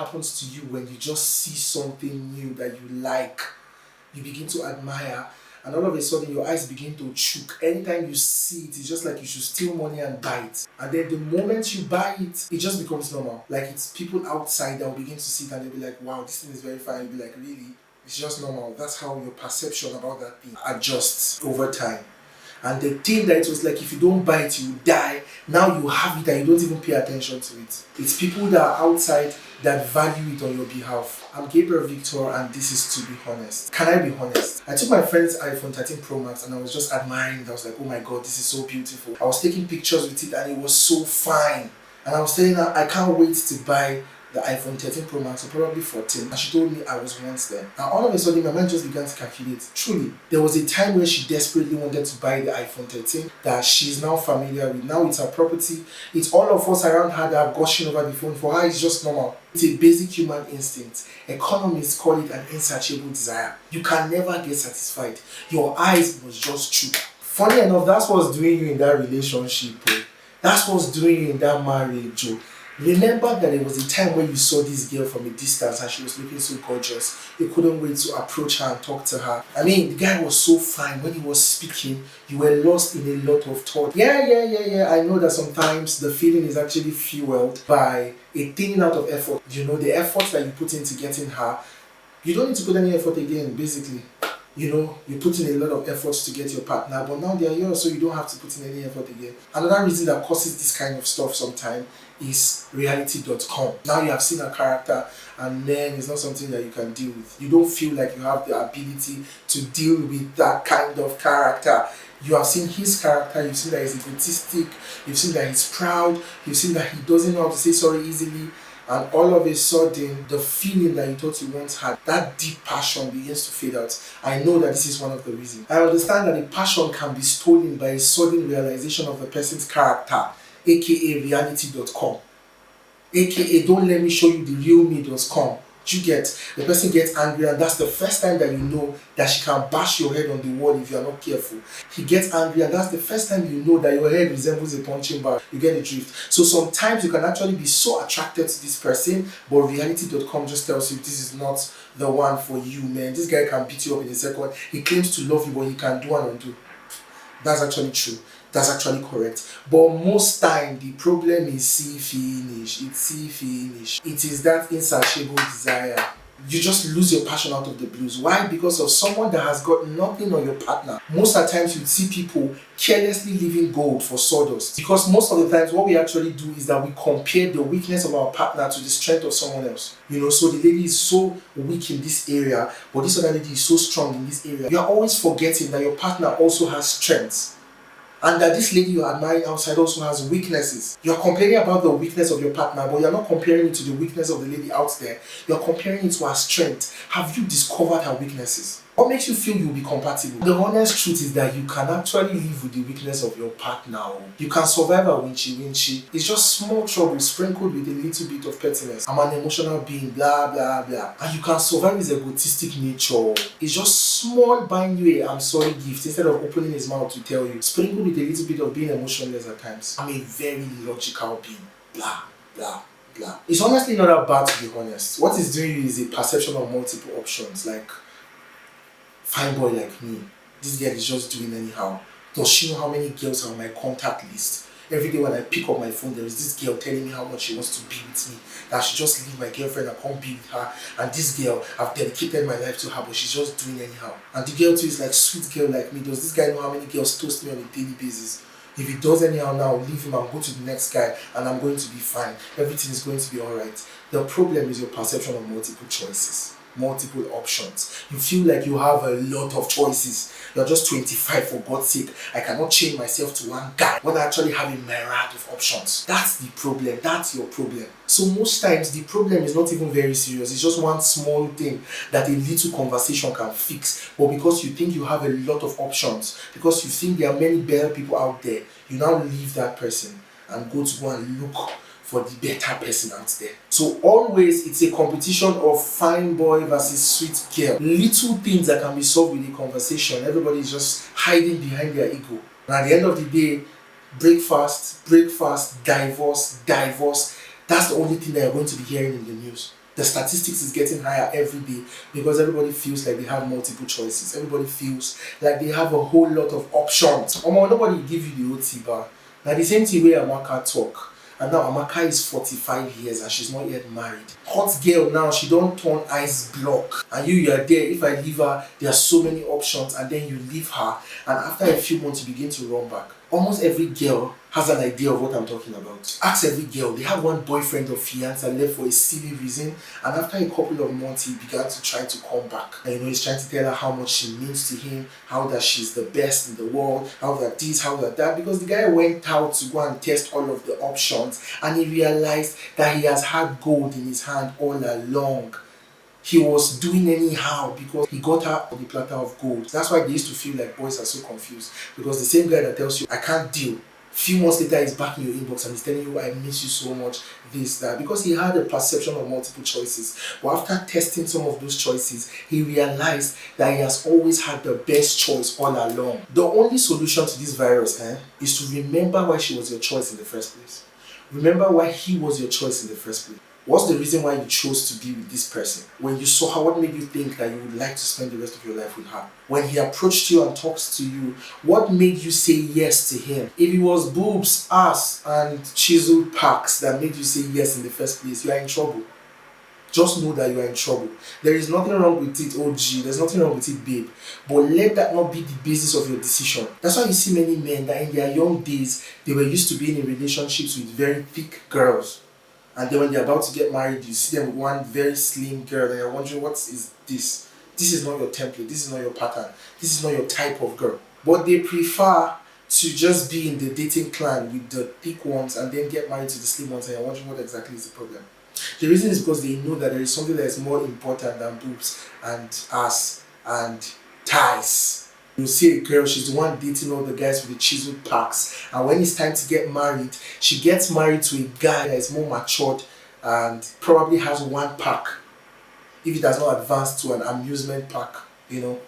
happens to you when you just see something new that you like, you begin to admire, and all of a sudden your eyes begin to choke. Anytime you see it, it's just like you should steal money and buy it. And then the moment you buy it, it just becomes normal. Like it's people outside that will begin to see it and they'll be like, wow, this thing is very fine. You'll be like, really? It's just normal. That's how your perception about that thing adjusts over time. And the thing that it was like, if you don't buy it, you die. Now you have it and you don't even pay attention to it. It's people that are outside that value it on your behalf. I'm Gabriel Victor, and this is To Be Honest. Can I be honest? I took my friend's iPhone 13 Pro Max and I was just admiring it. I was like, oh my god, this is so beautiful. I was taking pictures with it and it was so fine. And I was telling her, I can't wait to buy the iPhone 13 Pro Max, or probably 14. And she told me I was once there. And all of a sudden, my mind just began to calculate. Truly, there was a time where she desperately wanted to buy the iPhone 13 that she's now familiar with. Now it's her property. It's all of us around her that are gushing over the phone. For her, it's just normal. It's a basic human instinct. Economists call it an insatiable desire. You can never get satisfied. Your eyes must just choke. Funny enough, that's what's doing you in that relationship. That's what's doing you in that marriage. Remember that there was a time when you saw this girl from a distance and she was looking so gorgeous. You couldn't wait to approach her and talk to her. I mean, the guy was so fine. When he was speaking, you were lost in a lot of thought. Yeah. I know that sometimes the feeling is actually fueled by a thinning out of effort. You know, the effort that you put into getting her, you don't need to put any effort again, basically. You know, you put in a lot of efforts to get your partner, but now they are yours, so you don't have to put in any effort again. Another reason that causes this kind of stuff sometimes is reality.com. Now you have seen a character, and then it's not something that you can deal with. You don't feel like you have the ability to deal with that kind of character. You have seen his character, you've seen that he's egotistic, you've seen that he's proud, you've seen that he doesn't know how to say sorry easily. And all of a sudden, the feeling that you thought you once had, that deep passion begins to fade out. I know that this is one of the reasons. I understand that the passion can be stolen by a sudden realization of the person's character, aka reality.com, aka don't let me show you the real me.com. You get, the person gets angry, and that's the first time that you know that she can bash your head on the wall if you are not careful. He gets angry, and that's the first time you know that your head resembles a punching bag. You get the drift. So sometimes you can actually be so attracted to this person, but reality.com just tells you this is not the one for you, man. This guy can beat you up in a second. He claims to love you, but he can do and undo. That's actually true. That's actually correct. But most time the problem is see finish. It's see finish. It is that insatiable desire. You just lose your passion out of the blues. Why? Because of someone that has got nothing on your partner. Most of the times you see people carelessly leaving gold for sawdust. Because most of the times what we actually do is that we compare the weakness of our partner to the strength of someone else. You know, so the lady is so weak in this area, but this other lady is so strong in this area. You are always forgetting that your partner also has strengths. And that this lady you're admiring outside also has weaknesses. You're complaining about the weakness of your partner, but you're not comparing it to the weakness of the lady out there. You're comparing it to her strength. Have you discovered her weaknesses? What makes you feel you'll be compatible? The honest truth is that you can actually live with the weakness of your partner. You can survive a winchy. It's just small trouble sprinkled with a little bit of pettiness. I'm an emotional being, blah, blah, blah. And you can survive his egotistic nature. It's just small buying you a I'm sorry gift instead of opening his mouth to tell you. Sprinkled with a little bit of being emotionless at times. I'm a very logical being. Blah, blah. Blah. It's honestly not that bad, to be honest. What it's doing is a perception of multiple options, like fine boy like me. This girl is just doing anyhow. Does she know how many girls are on my contact list? Every day when I pick up my phone, there is this girl telling me how much she wants to be with me. That I should just leave my girlfriend and come be with her. And this girl, I've dedicated my life to her, but she's just doing anyhow. And the girl too is like, sweet girl like me. Does this guy know how many girls toast me on a daily basis? If he does anyhow now, leave him and go to the next guy and I'm going to be fine. Everything is going to be alright. The problem is your perception of multiple choices. Multiple options. You feel like you have a lot of choices. You're just 25, for God's sake. I cannot change myself to one guy when I actually have a myriad of options. That's the problem. That's your problem. So most times the problem is not even very serious. It's just one small thing that a little conversation can fix. But because you think you have a lot of options, because you think there are many better people out there, you now leave that person and go and look for the better person out there. So always it's a competition of fine boy versus sweet girl. Little things that can be solved with a conversation. Everybody is just hiding behind their ego. And at the end of the day, break fast, divorce. That's the only thing that you're going to be hearing in the news. The statistics is getting higher every day because everybody feels like they have multiple choices. Everybody feels like they have a whole lot of options. Nobody will give you the OT bar. Now the same thing where Amaka talk. And now Amaka is 45 years and she's not yet married. Hot girl now, she don't turn ice block. And you are there. If I leave her, there are so many options, and then you leave her, and after a few months you begin to run back. Almost every girl has an idea of what I'm talking about. Ask every girl. They have one boyfriend or fiance left for a silly reason, and after a couple of months he began to try to come back. And he's trying to tell her how much she means to him, how that she's the best in the world, how that this, how that, because the guy went out to go and test all of the options, and he realized that he has had gold in his hand all along. He was doing anyhow because he got her on the platter of gold. That's why they used to feel like boys are so confused, because the same guy that tells you I can't deal, few months later he's back in your inbox and he's telling you I miss you so much, this, that, because he had a perception of multiple choices. But after testing some of those choices, he realized that he has always had the best choice all along. The only solution to this virus is to remember why she was your choice in the first place. Remember why he was your choice in the first place. What's the reason why you chose to be with this person? When you saw her, what made you think that you would like to spend the rest of your life with her? When he approached you and talks to you, what made you say yes to him? If it was boobs, ass, and chiseled packs that made you say yes in the first place, you are in trouble. Just know that you are in trouble. There is nothing wrong with it, OG. There's nothing wrong with it, babe. But let that not be the basis of your decision. That's why you see many men that in their young days, they were used to being in relationships with very thick girls. And then when they're about to get married, you see them with one very slim girl and you're wondering, what is this? This is not your template. This is not your pattern. This is not your type of girl. But they prefer to just be in the dating clan with the thick ones and then get married to the slim ones, and you're wondering what exactly is the problem. The reason is because they know that there is something that is more important than boobs and ass and thighs. You see a girl, she's the one dating all the guys with the chiseled packs, and when it's time to get married, she gets married to a guy that is more matured and probably has one pack, if it has not advanced to an amusement pack, you know.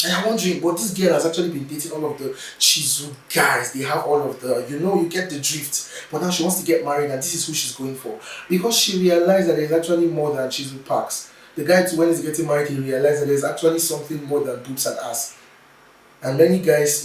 And I'm wondering, but this girl has actually been dating all of the chiseled guys. They have all of the, you get the drift. But now she wants to get married and this is who she's going for. Because she realized that there's actually more than chiseled packs. The guy too, when he's getting married, he realized that there's actually something more than boobs and ass. And many guys,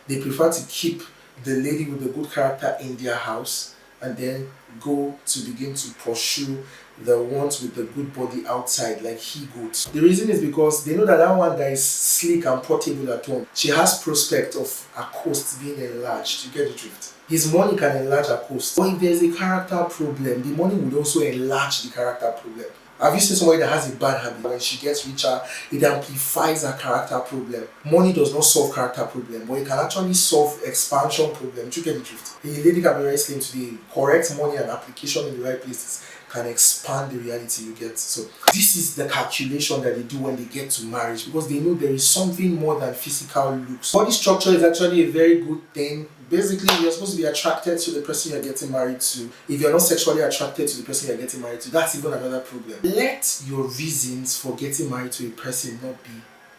they prefer to keep the lady with the good character in their house and then go to begin to pursue the ones with the good body outside, like he goats. The reason is because they know that that one that is sleek and portable at home, she has prospect of her coast being enlarged. You get the drift? His money can enlarge her coast. But if there's a character problem, the money would also enlarge the character problem. Have you seen somebody that has a bad habit? When she gets richer, it amplifies her character problem. Money does not solve character problem, but it can actually solve expansion problem. Do you get the drift? A lady can be very slim today. Correct money and application in the right places can expand the reality you get. So this is the calculation that they do when they get to marriage, because they know there is something more than physical looks. Body structure is actually a very good thing. Basically, you're supposed to be attracted to the person you're getting married to. If you're not sexually attracted to the person you're getting married to, that's even another problem. Let your reasons for getting married to a person not be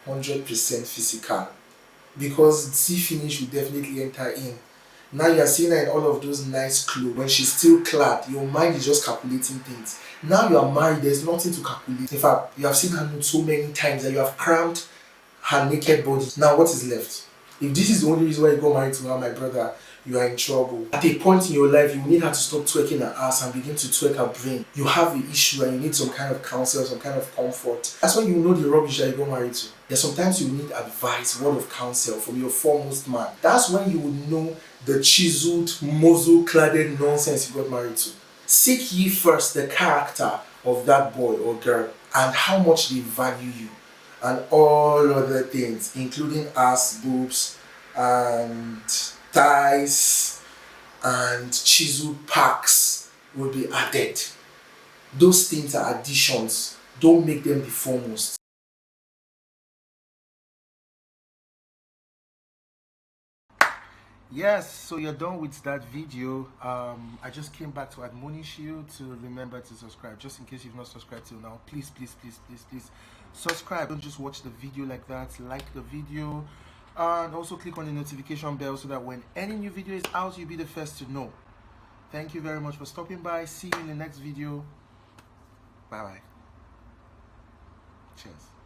100% physical, because see finish will definitely enter in. Now you're seeing her in all of those nice clothes. When she's still clad, your mind is just calculating things. Now you are married, there's nothing to calculate. In fact, you have seen her nude so many times that you have crammed her naked body. Now what is left? If this is the only reason why you got married to her, my brother, you are in trouble. At a point in your life, you need her to stop twerking her ass and begin to twerk her brain. You have an issue and you need some kind of counsel, some kind of comfort. That's when you know the rubbish that you got married to. There's sometimes you need advice, word of counsel from your foremost man. That's when you would know the chiseled, muzzle-cladded nonsense you got married to. Seek ye first the character of that boy or girl and how much they value you, and all other things, including ass, boobs, and thighs, and chiseled packs will be added. Those things are additions. Don't make them the foremost. Yes, so you're done with that video. I just came back to admonish you to remember to subscribe, just in case you've not subscribed till now. Please subscribe. Don't just watch the video like that. Like the video and also click on the notification bell so that when any new video is out, you'll be the first to know. Thank you very much for stopping by. See you in the next video. Bye bye. Cheers.